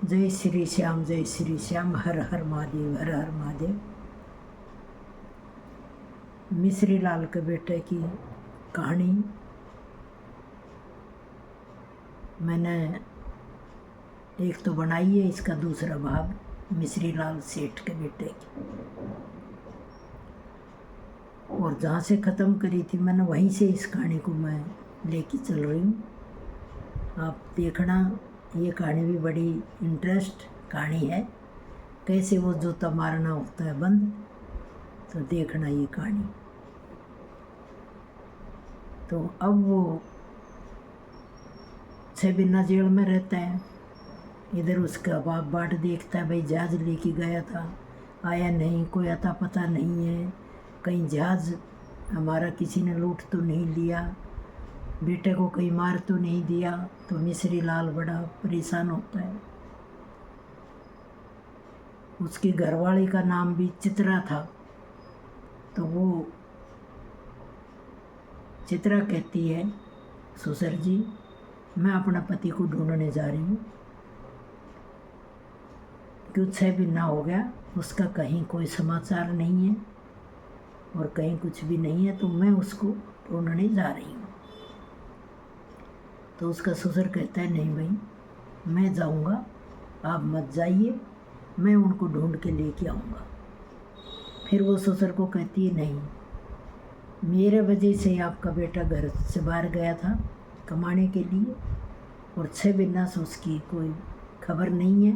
जय श्री श्याम, हर हर महादेव, हर हर महादेव। मिश्री लाल के बेटे की कहानी मैंने एक तो बनाई है, इसका दूसरा भाग मिश्री लाल सेठ के बेटे की। और जहाँ से ख़त्म करी थी मैंने वहीं से इस कहानी को मैं लेके चल रही हूँ। आप देखना, ये कहानी भी बड़ी इंटरेस्ट कहानी है, कैसे वो जूता मारना होता है बंद, तो देखना ये कहानी। तो अब वो छबिन्ना जेल में रहता है। इधर उसका बाप बाट देखता है, भाई जहाज लेके गया था, आया नहीं, कोई अता पता नहीं है, कहीं जहाज हमारा किसी ने लूट तो नहीं लिया, बेटे को कहीं मार तो नहीं दिया। तो मिश्री लाल बड़ा परेशान होता है। उसकी घरवाली का नाम भी चित्रा था। तो वो चित्रा कहती है, ससुर जी मैं अपना पति को ढूंढने जा रही हूँ, क्यों 6 महीना हो गया, उसका कहीं कोई समाचार नहीं है और कहीं कुछ भी नहीं है, तो मैं उसको ढूंढने जा रही हूँ। तो उसका ससुर कहता है, नहीं भाई मैं जाऊँगा, आप मत जाइए, मैं उनको ढूंढ के लेके आऊँगा। फिर वो ससुर को कहती है, नहीं, मेरे वजह से आपका बेटा घर से बाहर गया था कमाने के लिए और 6 महीना से उसकी कोई खबर नहीं है,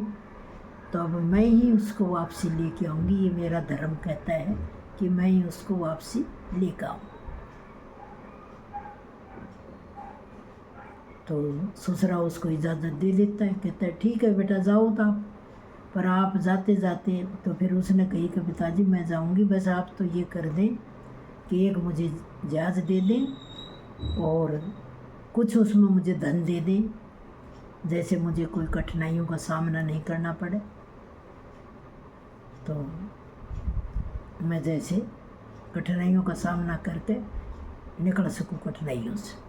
तो अब मैं ही उसको वापसी लेके आऊँगी। ये मेरा धर्म कहता है कि मैं ही उसको वापसी लेकर आऊँ। तो ससुरा उसको इजाज़त दे देता है, कहता है ठीक है बेटा जाओ तो आप, पर आप जाते जाते, तो फिर उसने कही कि पिताजी मैं जाऊंगी, बस आप तो ये कर दें कि एक मुझे जहाज दे दें और कुछ उसमें मुझे धन दे दें, जैसे मुझे कोई कठिनाइयों का सामना नहीं करना पड़े, तो मैं जैसे कठिनाइयों का सामना करके निकल सकूं कठिनाइयों से।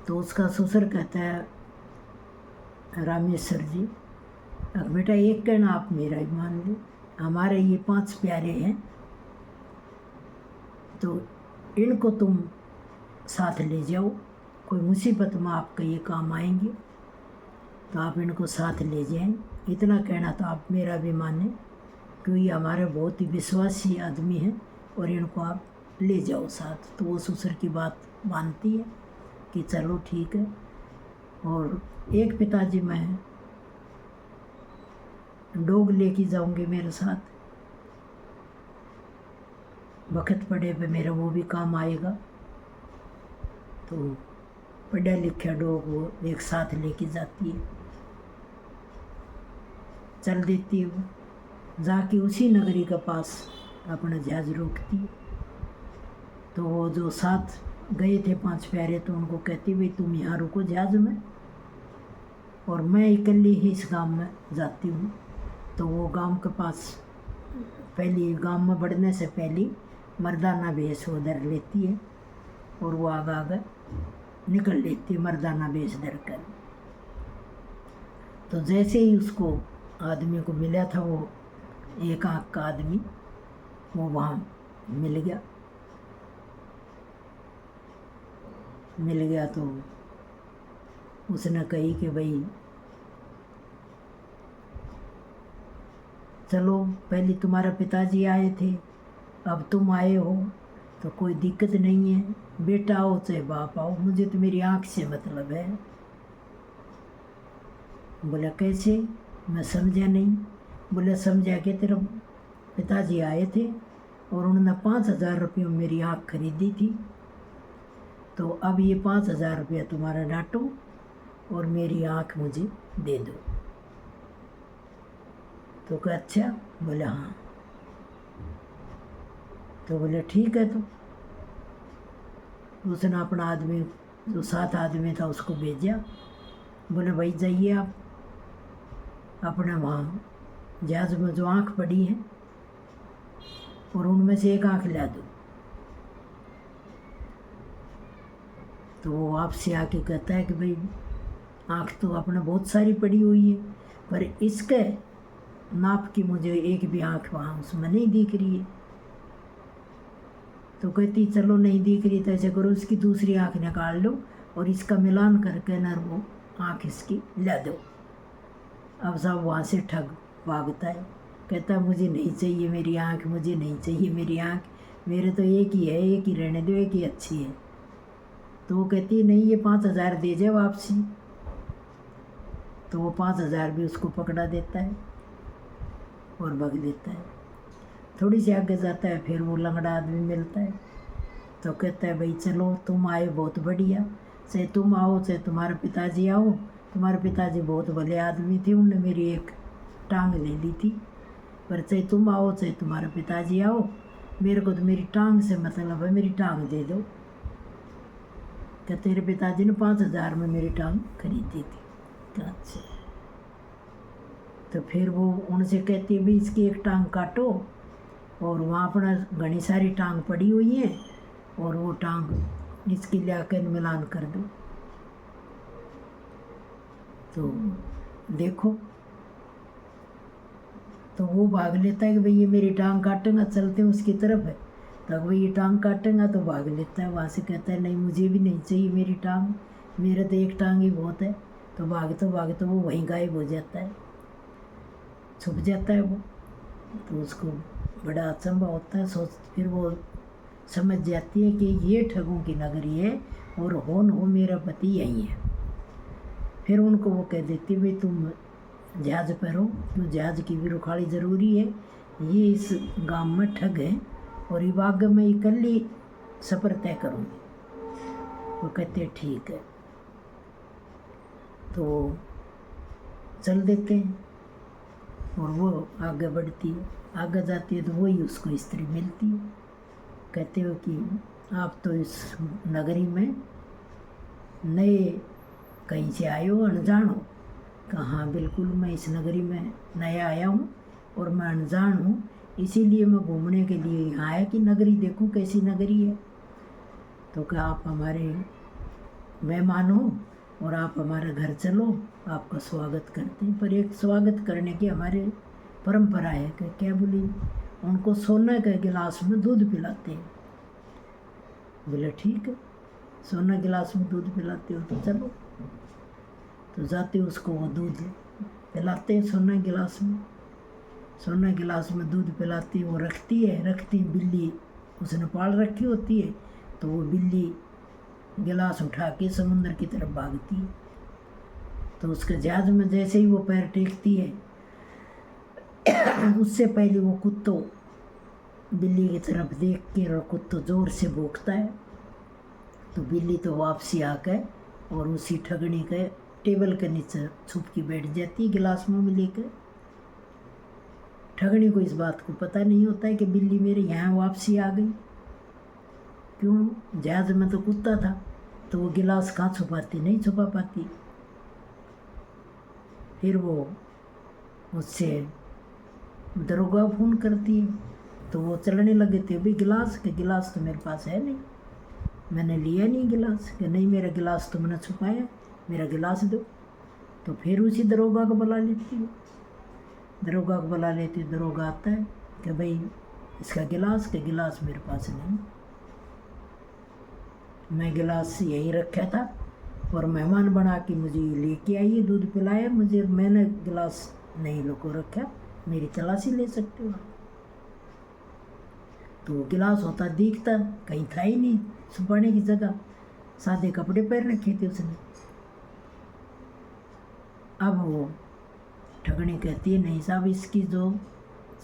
तो उसका ससुर कहता है, रामेश्वर जी अब बेटा एक कहना आप मेरा ही मान लो, हमारे ये 5 प्यारे हैं, तो इनको तुम साथ ले जाओ, कोई मुसीबत में आपका ये काम आएंगे, तो आप इनको साथ ले जाएं। इतना कहना तो आप मेरा भी माने, क्योंकि हमारे बहुत ही विश्वासी आदमी हैं और इनको आप ले जाओ साथ। तो वो ससुर की बात मानती है कि चलो ठीक है। और एक पिताजी मैं डॉग लेके जाऊंगे मेरे साथ, वक्त पड़े पे मेरा वो भी काम आएगा। तो पढ़ा लिखा डॉग वो एक साथ लेके जाती है, चल देती है, वो जाके उसी नगरी के पास अपना जहाज रोकती है। तो वो जो साथ गए थे 5 प्यारे, तो उनको कहती भाई तुम यहाँ रुको जहाज में और मैं अकेली ही इस गांव में जाती हूँ। तो वो गांव के पास पहली गांव में बढ़ने से पहले मर्दाना भेष उधर लेती है और वो आगे आगे निकल लेती है मर्दाना भेष धर कर। तो जैसे ही उसको आदमी को मिला था, वो एक आँख का आदमी, वो वहाँ मिल गया। तो उसने कही कि भाई चलो, पहले तुम्हारा पिताजी आए थे, अब तुम आए हो, तो कोई दिक्कत नहीं है, बेटा आओ चाहे बाप आओ, मुझे तो मेरी आँख से मतलब है। बोला कैसे, मैं समझा नहीं। बोला समझा कि तेरा पिताजी आए थे और उन्होंने 5,000 रुपये में मेरी आँख खरीदी थी, तो अब ये 5,000 रुपया तुम्हारा डांटो और मेरी आँख मुझे दे दो। तो कहा अच्छा। बोले हाँ। तो बोले ठीक है। तो उसने अपना आदमी, जो 7 आदमी था, उसको भेजा। बोले भाई जाइए आप अपने वहाँ जहाज में जो आँख पड़ी है और उनमें से एक आँख ला दो। तो वो आपसे आके कहता है कि भाई आँख तो अपने बहुत सारी पड़ी हुई है, पर इसके नाप की मुझे एक भी आँख वहाँ उसमें नहीं दिख रही है। तो कहती चलो नहीं दिख रही तो ऐसे करो, उसकी दूसरी आँख निकाल लो और इसका मिलान करके न वो आँख इसकी ला दो। अब साहब वहाँ से ठग भागता है, कहता मुझे नहीं चाहिए मेरी आँख, मुझे नहीं चाहिए मेरी आँख, मेरे तो एक ही है, एक ही रहने दो, एक ही अच्छी है। तो वो कहती है नहीं ये 5,000 दे जाए वापसी। तो वो 5,000 भी उसको पकड़ा देता है और भग देता है। थोड़ी सी आगे जाता है, फिर वो लंगड़ा आदमी मिलता है, तो कहता है भाई चलो तुम आए बहुत बढ़िया, चाहे तुम आओ चाहे तुम्हारे पिताजी आओ, तुम्हारे पिताजी बहुत भले आदमी थे, उनने मेरी एक टांग ले ली थी, पर चाहे तुम आओ चाहे तुम्हारे पिताजी आओ, मेरे को तो मेरी टांग से मतलब है, मेरी टांग दे दो। क्या तेरे पिताजी ने 5,000 में मेरी टांग खरीदी थी। अच्छा, तो फिर वो उनसे कहती है भाई इसकी एक टांग काटो, और वहाँ अपना घनी सारी टांग पड़ी हुई है, और वो टांग इसकी लाकर मिलान कर दो। तो देखो, तो वो भाग लेता है कि भाई ये मेरी टांग काटेगा, चलते हैं उसकी तरफ है, तब भाई ये टांग काटेगा तो भाग लेता है वहाँ से, कहता है नहीं मुझे भी नहीं चाहिए मेरी टांग, मेरा तो एक टांग ही बहुत है। तो भागते वो वहीं गायब हो जाता है, छुप जाता है वो। तो उसको बड़ा अचंभा होता है, फिर वो समझ जाती है कि ये ठगों की नगरी है और हो मेरा पति यही है। फिर उनको वो कह देती भाई तुम जहाज पर हो, क्यों जहाज की भी रुखाड़ी ज़रूरी है, ये इस गांव में ठग है और ये बाग में इकल्ली सफ़र तय करूँगी। वो कहते ठीक है, तो चल देते हैं और वो आगे बढ़ती है, आगे जाती है तो वही उसको स्त्री मिलती है। कहते हो कि आप तो इस नगरी में नए कहीं से आए हो, अनजान हो। कहाँ बिल्कुल, मैं इस नगरी में नया आया हूँ और मैं अनजान हूँ, इसीलिए मैं घूमने के लिए यहाँ आया कि नगरी देखूँ कैसी नगरी है। तो क्या आप हमारे मेहमान हो और आप हमारे घर चलो, आपका स्वागत करते हैं। पर एक स्वागत करने की हमारे परंपरा है कि क्या बोली, उनको सोने के गिलास में दूध पिलाते हैं। बोले ठीक है, सोना गिलास में दूध पिलाते हो तो चलो। तो जाते उसको वो दूध पिलाते हैं सोना गिलास में दूध पिलाती है। वो रखती बिल्ली उसने पाल रखी होती है, तो वो बिल्ली गिलास उठा के समुद्र की तरफ भागती है। तो उसके जहाज में जैसे ही वो पैर टेकती है, उससे पहले वो कुत्तों बिल्ली की तरफ देख के और कुत्तों जोर से भौंकता है। तो बिल्ली तो वापसी आकर और उसी ठगनी के टेबल के नीचे छुप के बैठ जाती है गिलास मुँह में लेकर। ठगनी को इस बात को पता नहीं होता है कि बिल्ली मेरे यहाँ वापसी आ गई। क्यों, जहाज में तो कुत्ता था, तो वो गिलास कहाँ छुपाती, नहीं छुपा पाती। फिर वो उससे दरोगा फ़ोन करती है, तो वो चलने लगे थे भाई गिलास तो मेरे पास है नहीं, मैंने लिया नहीं गिलास। कि नहीं मेरा गिलास तुमने छुपाया, मेरा गिलास दो। तो फिर उसी दरोगा को बुला लेती है, दरोगा आता है कि भाई इसका गिलास मेरे पास नहीं, मैं गिलास यहीं रखा था और मेहमान बना के मुझे लेके आइए, दूध पिलाया मुझे, मैंने गिलास नहीं लोगो रखा, मेरी तलाशी ले सकते हो। तो वो गिलास होता दिखता कहीं था ही नहीं, छुपाने की जगह, सादे कपड़े पहन रखे थे उसने। अब वो ठगनी कहती है नहीं साहब, इसकी जो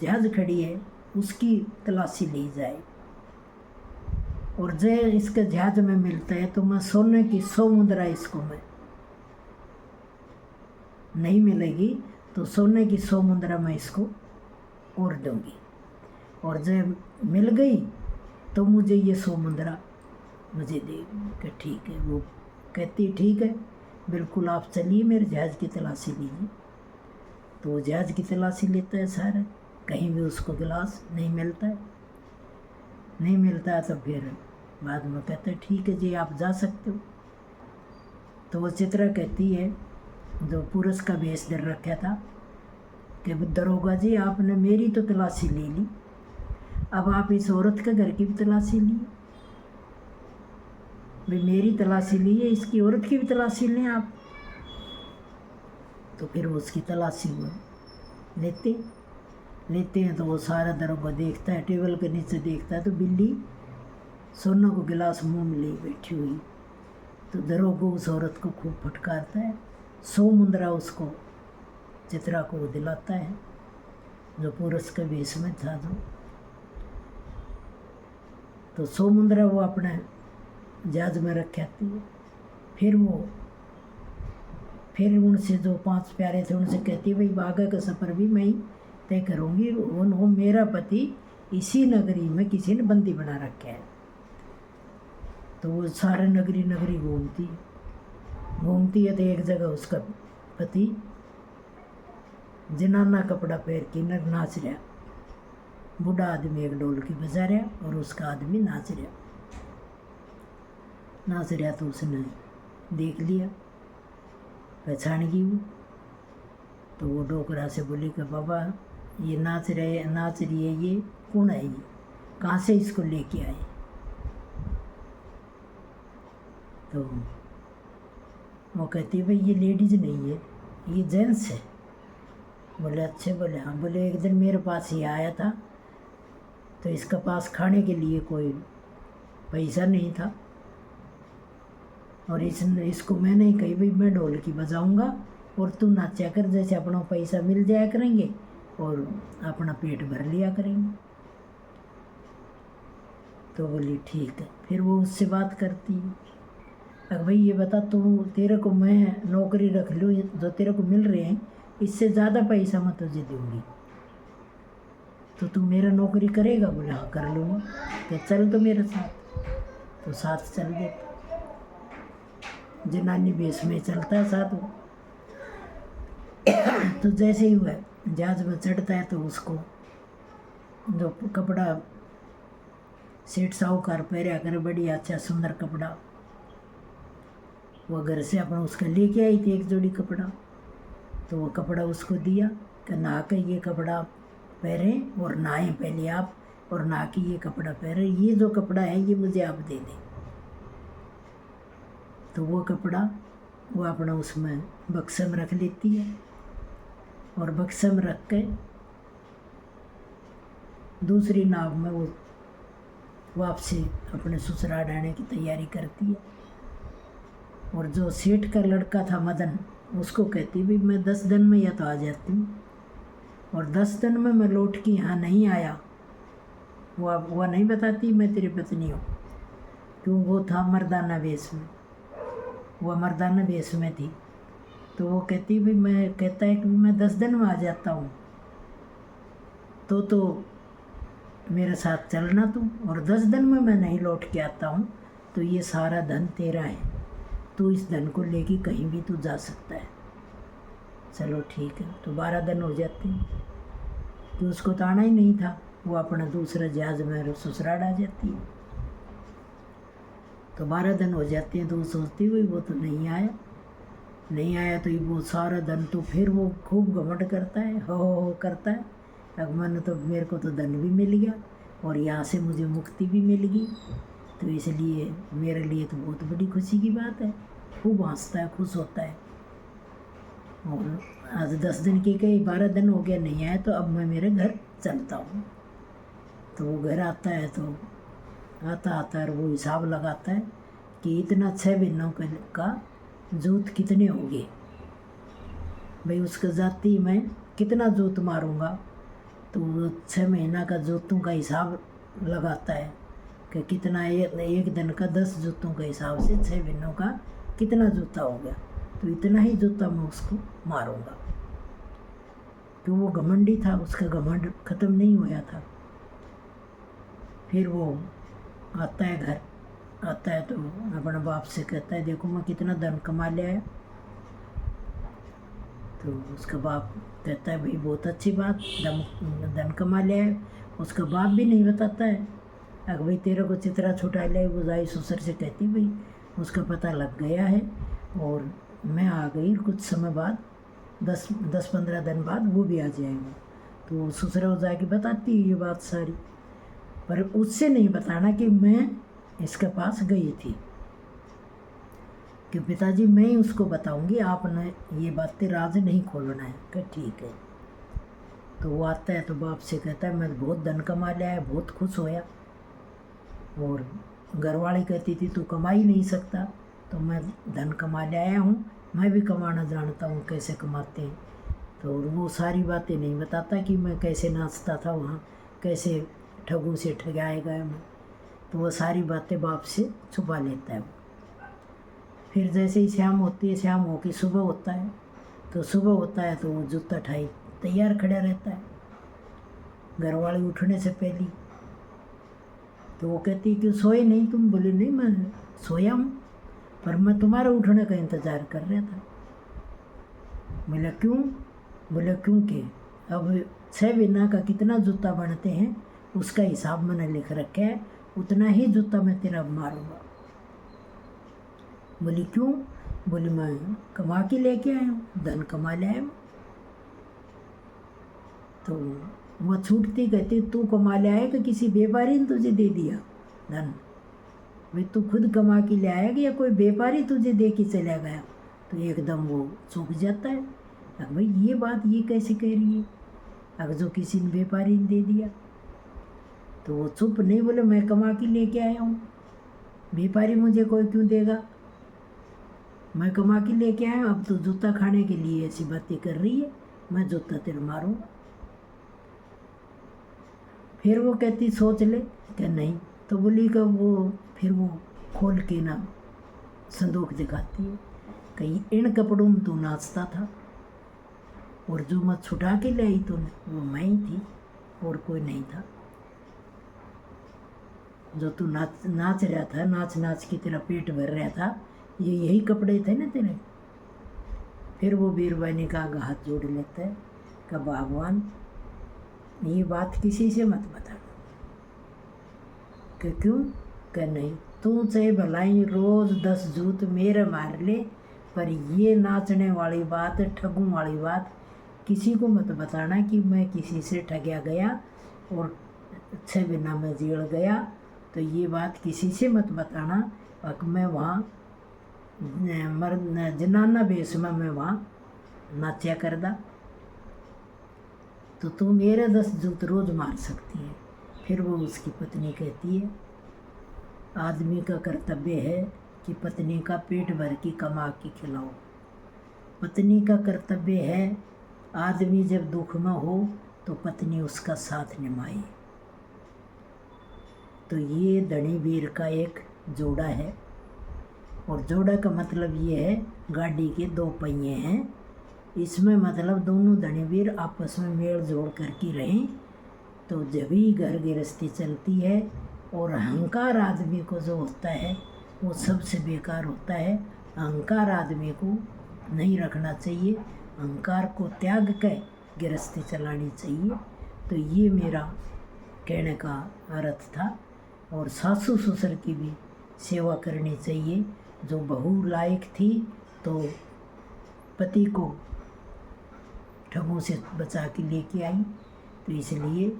जहाज खड़ी है उसकी तलाशी ली जाए, और जो इसके जहाज में मिलता है तो मैं सोने की 100 मुद्रा इसको मैं नहीं मिलेगी, तो सोने की 100 मुद्रा मैं इसको और दूंगी, और जब मिल गई तो मुझे ये 100 मुद्रा मुझे देगी। कि ठीक है। वो कहती ठीक है बिल्कुल, आप चलिए मेरे जहाज़ की तलाशी लीजिए। तो वो जहाज़ की तलाशी लेता है सारा, कहीं भी उसको गिलास नहीं मिलता है। तो फिर बाद में कहता है ठीक है जी आप जा सकते हो। तो वो चित्रा कहती है जो पुरुष का वेश धर रखा था कि दरोगा जी आपने मेरी तो तलाशी ले ली, अब आप इस औरत के घर की भी तलाशी लिए। भाई मेरी तलाशी ली है, इसकी औरत की भी तलाशी लें आप। तो फिर उसकी तलाशी वो लेते हैं तो वो सारा दरोगा देखता है, टेबल के नीचे देखता है तो बिल्ली सोना को गिलास मुंह में ले बैठी हुई। तो दरोगा उस औरत को खूब फटकारता है, 100 मुंदरा उसको चित्रा को दिलाता है जो पुरुष के वेश में था जो। तो 100 मुंदरा वो अपने जहाज में रख आती है। फिर उनसे जो 5 प्यारे थे उनसे कहती है भाई आगे का सफ़र भी मैं ही तय करूँगी। वो मेरा पति इसी नगरी में किसी ने बंदी बना रखा है। तो वो सारे नगरी घूमती है तो एक जगह उसका पति जनाना कपड़ा पहन के नाच रहा। बूढ़ा आदमी एक ढोलकी बजा रहा और उसका आदमी नाच रहा। तो उसने देख लिया, पहचान गई वो। तो वो डोकरा से बोली कि बाबा ये नाच रही है, ये कौन है, ये कहाँ से इसको लेके आए। तो वो कहती भाई ये लेडीज़ नहीं है, ये जेंट्स है। बोले अच्छे, बोले हाँ। बोले एक दिन मेरे पास ही आया था तो इसके पास खाने के लिए कोई पैसा नहीं था और इसको मैंने ही कही भाई मैं ढोलकी बजाऊंगा और तू नाचा कर, जैसे अपना पैसा मिल जाया करेंगे और अपना पेट भर लिया करेंगे। तो बोली ठीक है। फिर वो उससे बात करती है, अगर भाई ये बता तेरे को मैं नौकरी रख लूँ, जो तेरे को मिल रहे हैं इससे ज़्यादा पैसा मैं तुझे दूँगी, तो तू मेरा नौकरी करेगा। बोला हाँ कर लूँगा। तो चल तो मेरे साथ। तो साथ चल दे। जनानी बेस में चलता है साथ वो। तो जैसे ही हुआ जहाज में चढ़ता है तो उसको जो कपड़ा सेठ साहूकार पहरा कर बढ़िया अच्छा सुंदर कपड़ा वो घर से अपना उसका लेके आई थी एक जोड़ी कपड़ा। तो वो कपड़ा उसको दिया कि नहा के ये कपड़ा पहने और नहाएं पहले आप, और नहा के ये कपड़ा पहने, ये जो कपड़ा है ये मुझे आप दे दें। तो वो कपड़ा वो अपना उसमें बक्से में रख लेती है और बक्से में रख के दूसरी नाव में वो वापसी अपने ससुराल आने की तैयारी करती है। और जो सेठ का लड़का था मदन, उसको कहती भी मैं 10 दिन में या तो आ जाती हूँ, और 10 दिन में मैं लौट के यहाँ नहीं आया वो नहीं बताती मैं तेरी पत्नी हूँ, क्यों वो था मर्दाना वेश में, वो मर्दाना वेश में थी। तो वो कहती भी मैं कहता है कि मैं 10 दिन में आ जाता हूँ, तो मेरे साथ चलना तुम, और 10 दिन में मैं नहीं लौट के आता हूँ तो ये सारा धन तेरा है, तू इस धन को लेके कहीं भी तू जा सकता है। चलो ठीक है। तो 12 दिन हो जाते हैं कि उसको तो आना ही नहीं था, वो अपना दूसरा जहाज में ससुराल आ जाती है। तो 12 दिन हो जाते हैं तो वो सोचती हुई वो तो नहीं आया तो वो सारा धन तो फिर वो खूब घमंड करता है, हो करता है, अब मैंने तो मेरे को तो धन भी मिल गया और यहाँ से मुझे मुक्ति भी मिल गई, तो इसलिए मेरे लिए तो बहुत बड़ी खुशी की बात है। खूब हंसता है, खुश होता है। और आज 10 दिन की गई, 12 दिन हो गया नहीं आया, तो अब मैं मेरे घर चलता हूँ। तो वो घर आता है तो आता है वो हिसाब लगाता है कि इतना 6 महीनों का जूत कितने होंगे, भाई उसके जाती मैं कितना जूत मारूंगा। तो वो 6 महीना का जूतों का हिसाब लगाता है कि कितना एक दिन का 10 जूतों के हिसाब से 6 महीनों का कितना जूता हो गया, तो इतना ही जूता मैं उसको मारूंगा। तो वो घमंडी था, उसका घमंड ख़त्म नहीं हुआ था। फिर वो आता है घर, आता है तो अपने बाप से कहता है देखो मैं कितना धन कमा लिया है। तो उसका बाप कहता है भाई बहुत अच्छी बात, धन कमा लिया है। उसका बाप भी नहीं बताता है, अगर भाई तेरे को चित्रा छुटा लिया, वो जाई ससुर से कहती भाई उसका पता लग गया है और मैं आ गई, कुछ समय बाद 10-15 दिन बाद वो भी आ जाएगा। तो ससुराल जाके बताती है ये बात सारी, पर उससे नहीं बताना कि मैं इसके पास गई थी, कि पिताजी मैं ही उसको बताऊंगी, आपने ये बातें राज नहीं खोलना है। कि ठीक है। तो वो आता है तो बाप से कहता है मैं बहुत धन कमा लिया है, बहुत खुश होया। और घरवाली कहती थी तू कमा ही नहीं सकता, तो मैं धन कमा ले आया हूँ, मैं भी कमाना जानता हूँ कैसे कमाते हैं। तो वो सारी बातें नहीं बताता कि मैं कैसे नाचता था वहाँ, कैसे ठगों से ठगाया गया मैं। तो वो सारी बातें बाप से छुपा लेता है। फिर जैसे ही शाम होती है, शाम हो के सुबह होता है, तो सुबह होता है तो वो जूता ठाई तैयार खड़ा रहता है घरवाली उठने से पहले। तो वो कहती है कि सोए नहीं तुम? बोले नहीं मैं सोया हूँ, पर मैं तुम्हारे उठने का इंतज़ार कर रहा था। बोला क्यों? बोले क्योंकि अब 6 महीना का कितना जूता बनते हैं उसका हिसाब मैंने लिख रखा है, उतना ही जूता मैं तेरा मारूंगा। बोली क्यों? बोली मैं कमा के लेके आया हूँ, धन कमा ले आया हूँ। तो वह छूटती कहती तू कमा ले आया कि किसी व्यापारी ने तुझे दे दिया धन? भाई तू खुद कमा के ले आया कि या कोई व्यापारी तुझे दे के चला गया? तो एकदम वो चूक जाता है, अब भाई ये बात ये कैसे कह रही है, अगर जो किसी ने व्यापारी ने दे दिया। तो वो चुप नहीं, बोले मैं कमा के लेके आया हूँ, व्यापारी मुझे कोई क्यों देगा, मैं कमा के लेके आया हूँ। अब तो जूता खाने के लिए ऐसी बातें कर रही है, मैं जूता तेरे मारूंगा। फिर वो कहती सोच ले कि नहीं। तो बोली कि वो फिर वो खोल के ना संदूक दिखाती है, कहीं इन कपड़ों में तू नाचता था, और जो मैं छुटा के ले आई तूने वो मैं ही थी और कोई नहीं था। जो तू नाच रहा था, नाच नाच के तेरा पेट भर रहा था, ये यही कपड़े थे ना तेरे। फिर वो बीरबानी का हाथ जोड़ लेता है कि भगवान ये बात किसी से मत बता। कि क्यों? कि नहीं, तू चाहे भलाई रोज़ 10 जूत मेरे मार ले, पर ये नाचने वाली बात, ठगों वाली बात किसी को मत बताना कि मैं किसी से ठगया गया और 6 महीना में जेल गया। तो ये बात किसी से मत बताना। और मैं वहाँ जनाना बेस में मैं वहाँ नाचा करदा, तो तू मेरे 10 जूत रोज़ मार सकती है। फिर वो उसकी पत्नी कहती है आदमी का कर्तव्य है कि पत्नी का पेट भर के कमा के खिलाओ। पत्नी का कर्तव्य है आदमी जब दुख में हो तो पत्नी उसका साथ निभाए। तो ये धनी वीर का एक जोड़ा है, और जोड़ा का मतलब ये है गाड़ी के 2 पहिए हैं। इसमें मतलब दोनों धनी वीर आपस में मेल जोड़ करके रहें, तो जब ही घर गृहस्थी चलती है। और अहंकार आदमी को जो होता है वो सबसे बेकार होता है। अहंकार आदमी को नहीं रखना चाहिए, अहंकार को त्याग कर गृहस्थी चलानी चाहिए। तो ये मेरा कहने का अर्थ था। और सासू ससुर की भी सेवा करनी चाहिए। जो बहू लायक थी तो पति को ठगों से बचा के लेके आई, तो इसलिए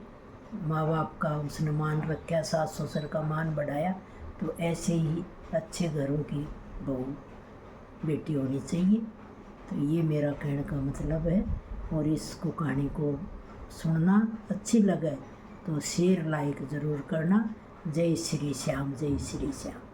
माँ बाप का उसने मान रखा, सास ससुर का मान बढ़ाया। तो ऐसे ही अच्छे घरों की बहू बेटी होनी चाहिए। तो ये मेरा कहने का मतलब है। और इसको कहानी को सुनना अच्छी लगे तो शेयर लाइक ज़रूर करना। जय श्री श्याम, जय श्री श्याम।